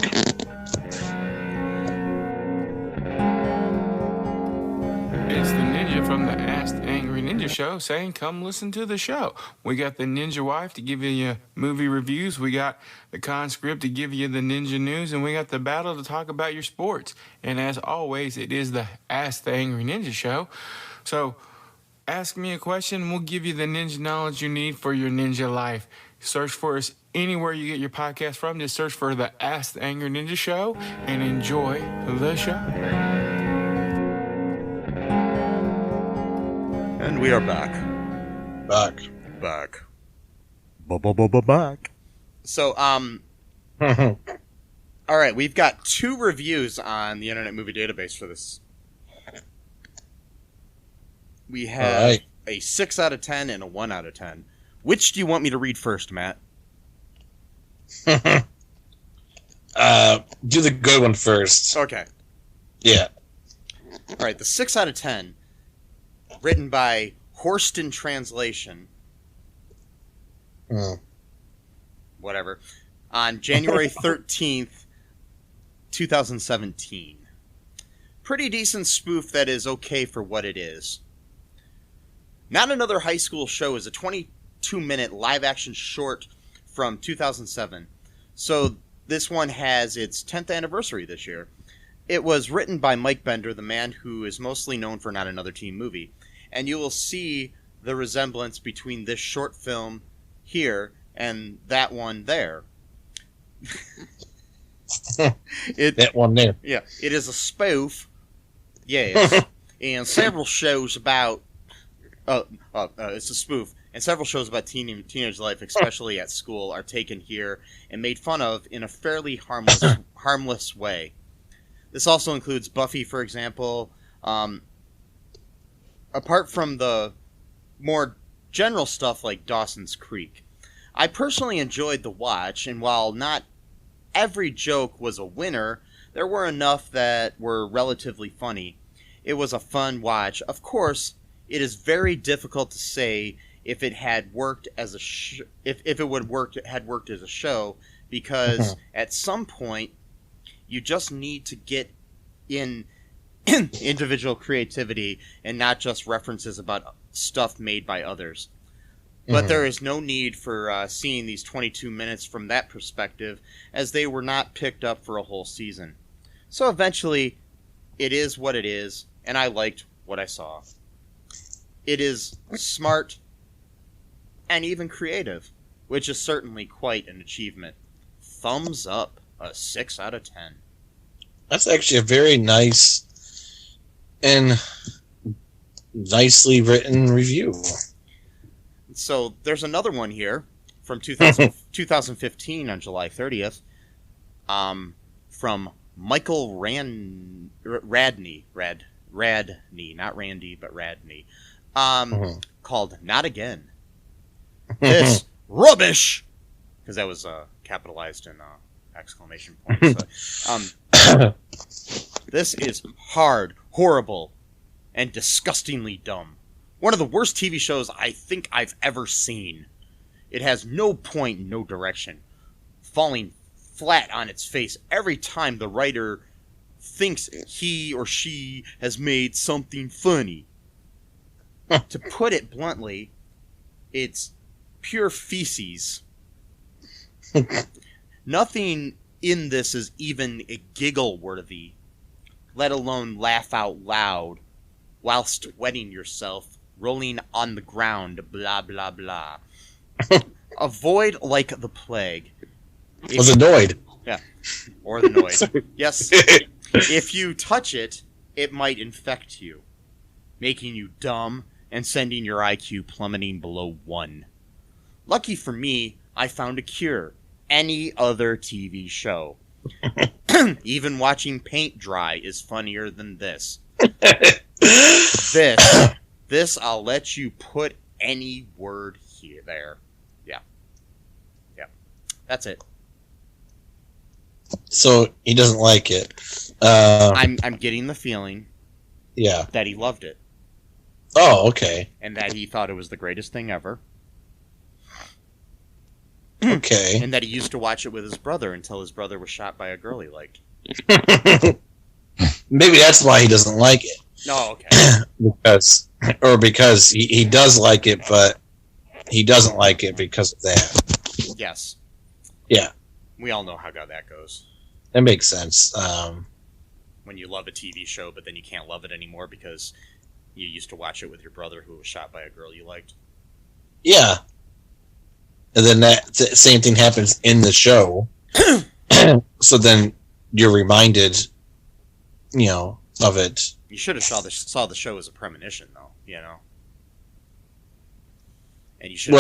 Ninja Show saying, come listen to the show. We got the Ninja Wife to give you movie reviews. We got the Conscript to give you the Ninja News. And we got the Battle to talk about your sports. And as always, it is the Ask the Angry Ninja Show. So ask me a question. We'll give you the ninja knowledge you need for your ninja life. Search for us anywhere you get your podcast from. Just search for the Ask the Angry Ninja Show and enjoy the show. And we are back. Back. Back. So, all right, we've got 2 reviews on the Internet Movie Database for this. We have a 6 out of 10 and a 1 out of 10. Which do you want me to read first, Matt? Do the good one first. Okay. Yeah. All right, the 6 out of 10, written by Horston Translation. Whatever. On January 13th, 2017. Pretty decent spoof that is okay for what it is. Not Another High School Show is a 22-minute live-action short from 2007. So this one has its 10th anniversary this year. It was written by Mike Bender, the man who is mostly known for Not Another Teen Movie. And you will see the resemblance between this short film here and that one there. That one there. Yeah, it is a spoof. Yes. And several shows about... it's a spoof. And several shows about teenage life, especially at school, are taken here and made fun of in a fairly harmless way. This also includes Buffy, for example. Apart from the more general stuff like Dawson's Creek. I personally enjoyed the watch, and while not every joke was a winner, there were enough that were relatively funny. It was a fun watch. Of course, it is very difficult to say if it had worked as if it had worked as a show, because at some point you just need to get in individual creativity and not just references about stuff made by others. But there is no need for seeing these 22 minutes from that perspective, as they were not picked up for a whole season. So eventually, it is what it is, and I liked what I saw. It is smart and even creative, which is certainly quite an achievement. Thumbs up, a 6 out of 10. That's actually a very nice and nicely written review. So there's another one here from 2015 on July 30th from Michael Radney, not Randy, but Radney, called Not Again. This rubbish, because that was capitalized in exclamation points. So, this is hard, horrible, and disgustingly dumb. One of the worst TV shows I think I've ever seen. It has no point, no direction, falling flat on its face every time the writer thinks he or she has made something funny. To put it bluntly, it's pure feces. Nothing in this is even giggle-worthy, let alone laugh out loud, whilst wetting yourself, rolling on the ground, blah, blah, blah. Avoid like the plague. Was annoyed. Yeah, or the noise. Yes. If you touch it, it might infect you, making you dumb and sending your IQ plummeting below 1. Lucky for me, I found a cure. Any other TV show. Even watching paint dry is funnier than this. This I'll let you put any word here there. Yeah. That's it. So he doesn't like it. I'm getting the feeling that he loved it. Oh, okay. And that he thought it was the greatest thing ever. Okay. And that he used to watch it with his brother until his brother was shot by a girl he liked. Maybe that's why he doesn't like it. No, okay. Because or because he does like it, but he doesn't like it because of that. Yes. Yeah. We all know how that goes. That makes sense. When you love a TV show, but then you can't love it anymore because you used to watch it with your brother who was shot by a girl you liked. Yeah. And then that same thing happens in the show. So then you're reminded, of it. You should have saw the show as a premonition, though. And you should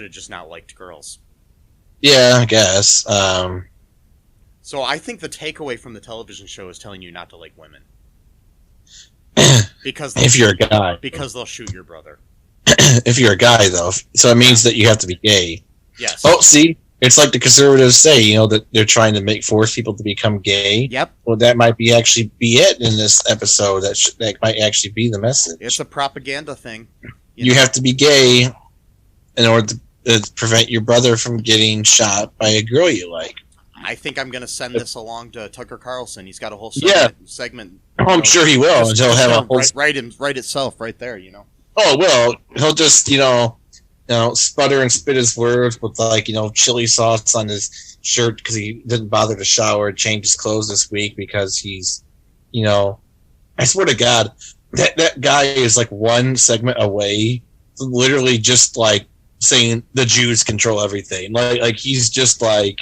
have just not liked girls. Yeah, I guess. So I think the takeaway from the television show is telling you not to like women. Because if you're a guy. Because they'll shoot your brother. If you're a guy, though. So it means that you have to be gay. Yes. Oh, see? It's like the conservatives say, that they're trying to force people to become gay. Yep. Well, that might be it in this episode. That might actually be the message. It's a propaganda thing. You have to be gay in order to prevent your brother from getting shot by a girl you like. I think I'm going to send this along to Tucker Carlson. He's got a whole segment. I'm sure he will. And he'll have a whole write itself right there. Oh well, he'll just sputter and spit his words with chili sauce on his shirt because he didn't bother to shower and change his clothes this week because he's, I swear to God, that guy is like one segment away, literally just like saying the Jews control everything. Like he's just like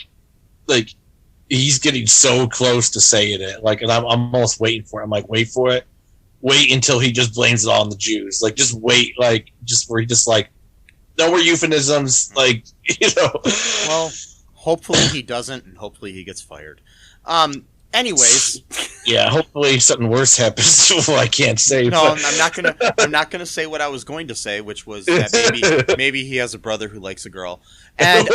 he's getting so close to saying it. And I'm almost waiting for it. I'm like, wait for it. Wait until he just blames it all on the Jews. Just wait. Just where he just no more euphemisms. Well, hopefully he doesn't, and hopefully he gets fired. Anyways. Yeah, hopefully something worse happens. I can't say. No, I'm not gonna say what I was going to say, which was that maybe he has a brother who likes a girl, and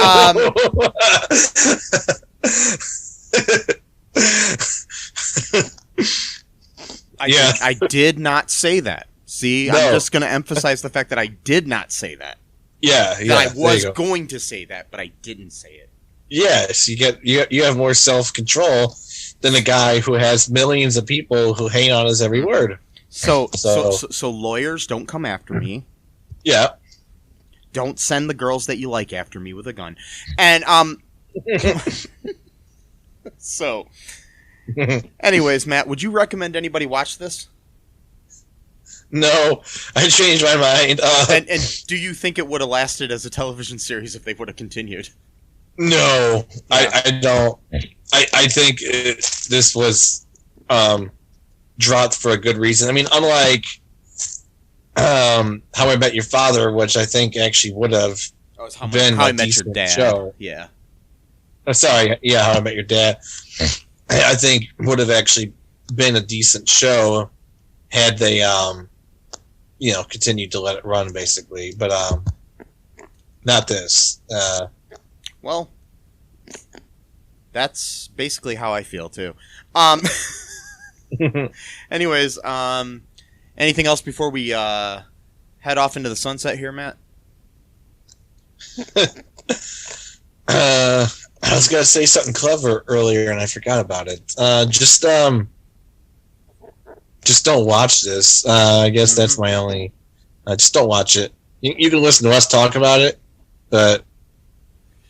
I did not say that. See, no. I'm just going to emphasize the fact that I did not say that. Yeah. That I was going to say that, but I didn't say it. Yes, you have more self-control than a guy who has millions of people who hang on his every word. So lawyers, don't come after me. Yeah. Don't send the girls that you like after me with a gun. And so anyways, Matt, would you recommend anybody watch this? No, I changed my mind. And do you think it would have lasted as a television series if they would have continued? No, yeah. I don't. I think this was dropped for a good reason. I mean, unlike How I Met Your Father, which I think actually would have been How a I Met Your Dad. Show. Yeah. Sorry, yeah, How I Met Your Dad. I think would have actually been a decent show had they, continued to let it run, basically. But not this. Well, that's basically how I feel too. Anyways, anything else before we head off into the sunset here, Matt? I was gonna say something clever earlier and I forgot about it. Just don't watch this. I guess that's my only. Just don't watch it. You can listen to us talk about it, but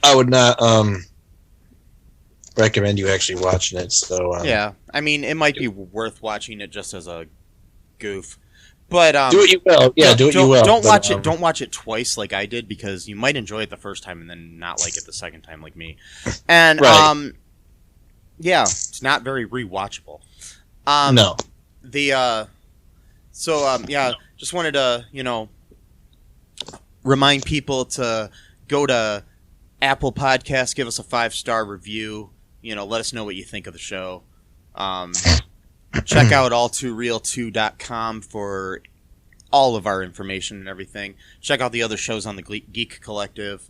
I would not recommend you actually watching it. So yeah, I mean, it might be worth watching it just as a goof, but do what you will. Yeah, do what you will. Don't watch it. Don't watch it twice like I did because you might enjoy it the first time and then not like it the second time like me. And right. Yeah, it's not very rewatchable. No. Just wanted to remind people to go to Apple Podcasts, give us a 5-star review. Let us know what you think of the show. Check out all2real2.com for all of our information and everything. Check out the other shows on the Geek Collective.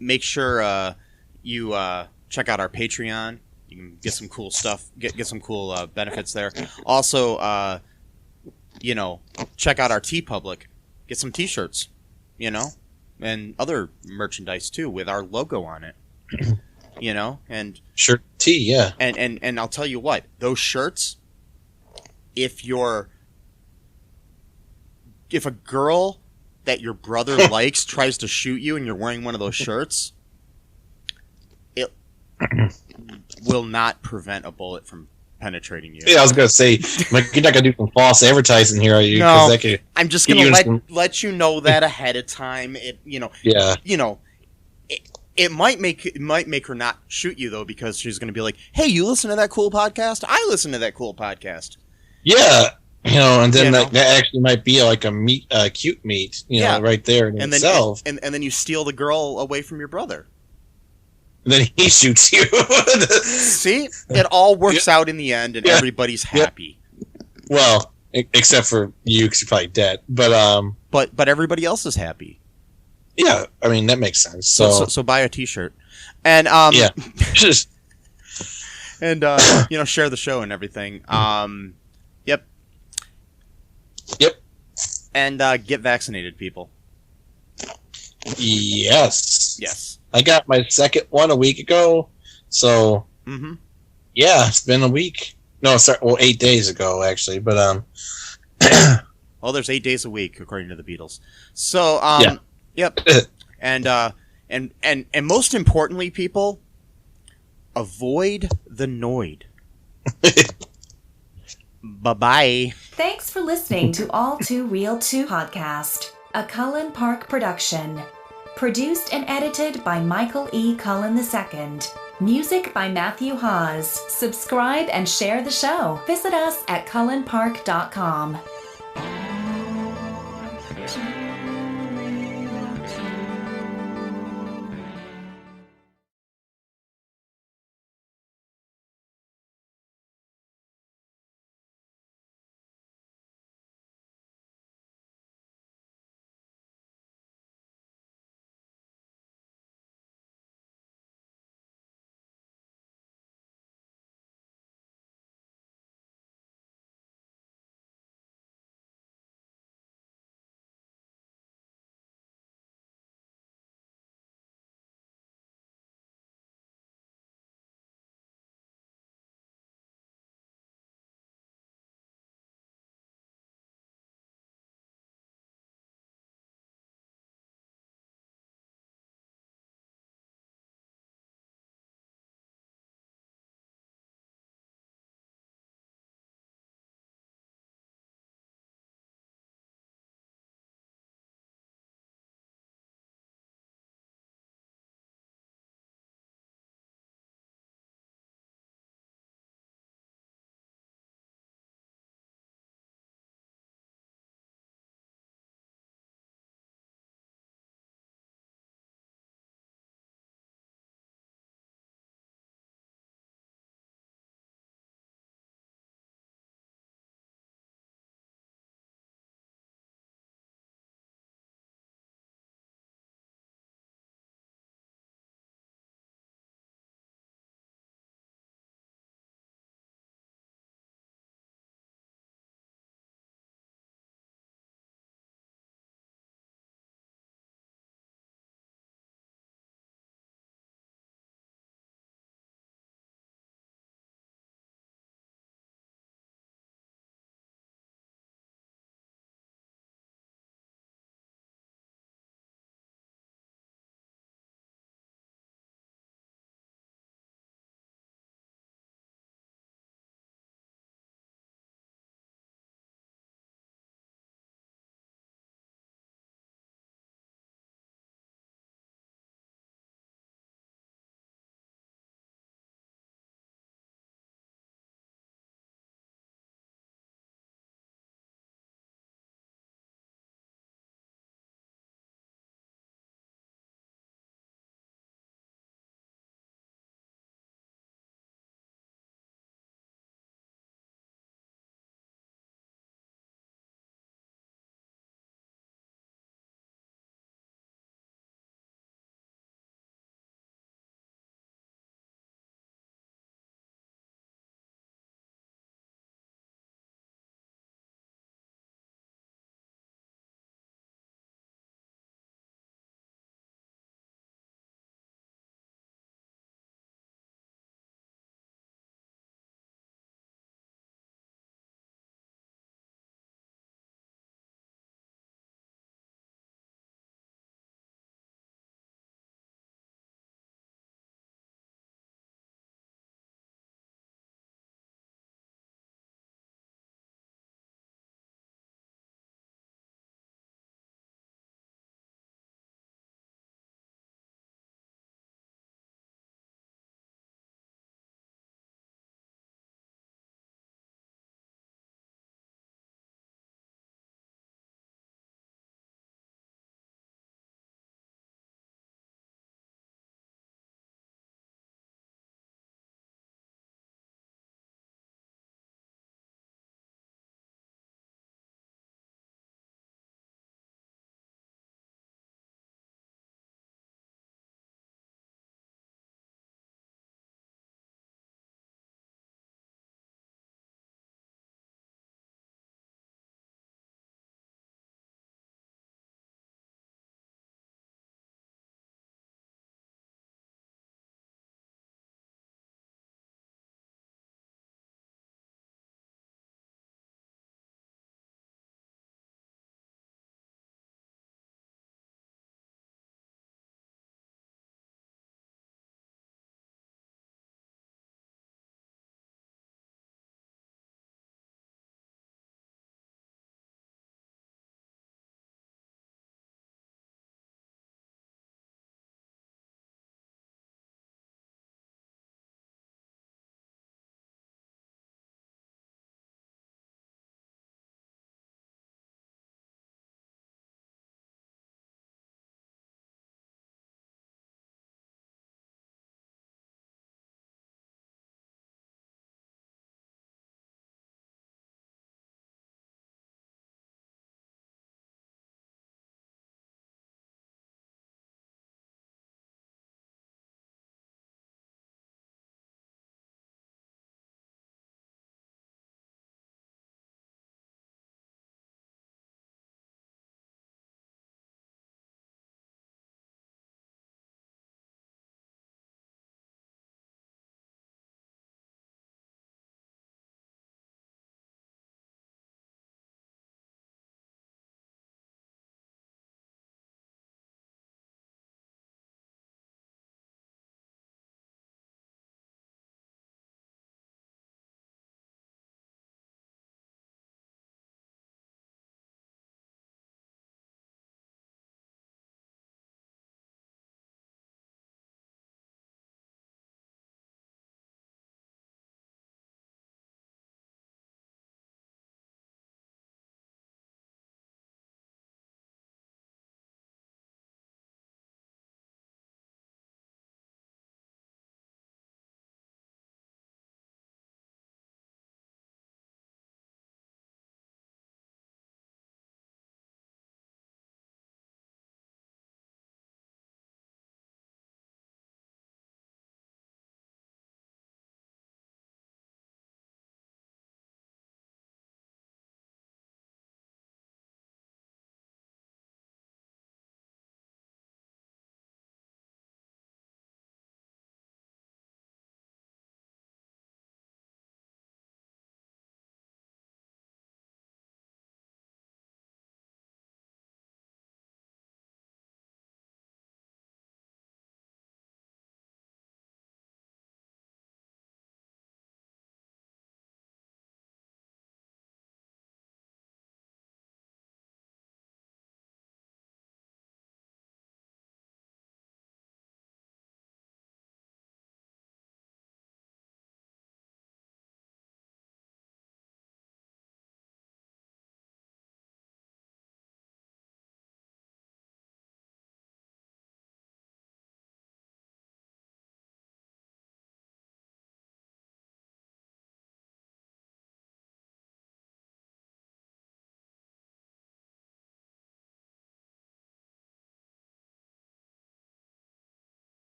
Make sure you check out our Patreon. You can get some cool stuff, get some cool benefits there. Also, check out our TeePublic. Get some T-shirts, and other merchandise too with our logo on it. And shirt tee, yeah. And I'll tell you what, those shirts, if you're if a girl that your brother likes tries to shoot you and you're wearing one of those shirts, it will not prevent a bullet from penetrating you. Yeah, I was gonna say, like, you're not gonna do some false advertising here, are you? No, 'Cause that could I'm just get gonna you in let some- let you know that ahead of time. It Yeah. It might make her not shoot you though, because she's gonna be like, "Hey, you listen to that cool podcast? I listen to that cool podcast." Yeah, and then You know? that actually might be like a cute meet, Yeah. right there in And itself. then and then you steal the girl away from your brother. And then he shoots you. See, it all works out in the end, and Yeah. everybody's happy. Well, except for you, because you're probably dead. But everybody else is happy. Yeah, I mean that makes sense. So buy a T-shirt, and yeah, just and share the show and everything. Yep. And get vaccinated, people. Yes. Yes. I got my second one a week ago, so Mm-hmm. yeah, it's been a week. No, sorry, 8 days ago actually, but Well, there's 8 days a week according to the Beatles. So Yeah. Yep. And most importantly, people, avoid the Noid. Bye-bye. Thanks for listening to All Too Real 2 podcast, a Cullen Park production. Produced and edited by Michael E. Cullen II. Music by Matthew Hawes. Subscribe and share the show. Visit us at cullenpark.com.